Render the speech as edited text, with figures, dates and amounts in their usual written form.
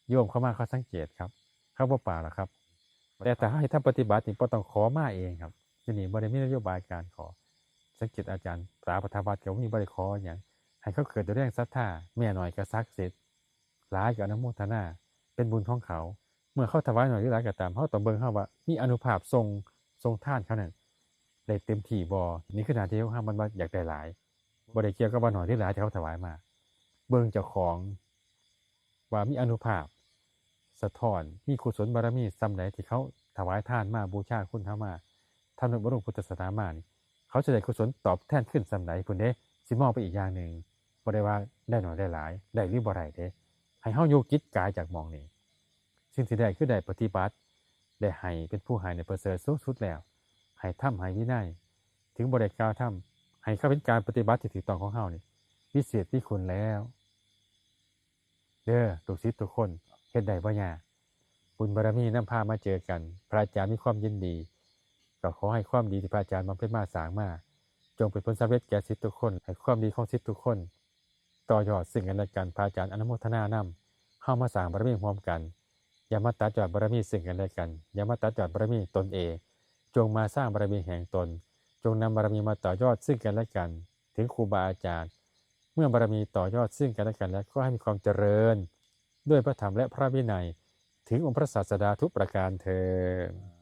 โยมเข้ามาเขาสังเกตครับเขาบ่ปากหรอกครับ แต่ถ้าให้ทำปฏิบัตินี่บ่ต้องขอมาเองครับที่นี่บ่ได้มีนโยบายการขอสังเกตอาจารย์สาปฐวัตรก็บ่มีบ่ได้ขอหยังให้เขาเกิดด้วยแรงศรัทธาแม่น้อยก็ศักดิ์สิทธิ์หลายก็อนุโมทนาเป็นบุญของเขา เมื่อเขาถวายน้อยหรือหลายก็ตามเราต้องเบิ่งเฮาว่ามีอานุภาพทรงทานเขานั้นได้เต็มที่บ่นี่คือหน้าที่ของเฮามันว่าอยากได้หลายบ่ได้เกี่ยวกับว่าน้อยหรือหลายที่เขาถวายมาเบิ่งเจ้าของว่ามีอานุภาพสะท้อนมีกุศลบารมีส่ำใดที่เขาถวายทานมาบูชาคุณเฮามาทำนุบำรุงพุทธศาสนามานี่เขาจะได้กุศลตอบแทนขึ้นส่ำใดพุ่นเด้สิมองไปอีกอย่างหนึ่งบ่ได้ว่าได้น้อยได้หลายได้หรือบ่ได้เด้ให้เฮาอยู่จิตกายจากหม้องนี้ สิ่งที่ได้คือได้ปฏิบัติได้ให้เป็นผู้ให้ในประเสริฐสูงสุดแล้วให้ทำให้วินัยถึงบ่ได้กล่าวทำให้เข้าเป็นการปฏิบัติที่ถูกต้องของเฮานี่วิเศษวิคุณแล้วเด้อทุกศิษย์ทุกคนเฮ็ดได้บ่ยากบุญบารมีนำพามาเจอกันพระอาจารย์มีความยินดีก็ขอให้ความดีที่พระอาจารย์บำเพ็ญมาสร้างมาจงเป็นผลสำเร็จแก่ศิษย์ทุกคนให้ความดีของศิษย์ทุกคนต่อยอดซึ่งกันและกันพระอาจารย์อนุโมทนานำเข้ามาสร้างบารมีพร้อมกัน อย่ามาตัดยอดบารมีซึ่งกันและกันอย่ามาตัดยอดบารมีตนเองจงมาสร้างบารมีแห่งตนจงนำบารมีมาต่อยอดซึ่งกันและกันถึงครูบาอาจารย์เมื่อบารมีต่อยอดซึ่งกันและกันแล้วก็ให้มีความเจริญด้วยพระธรรมและพระวินัยถึงองค์พระศาสดาทุกประการเทอญ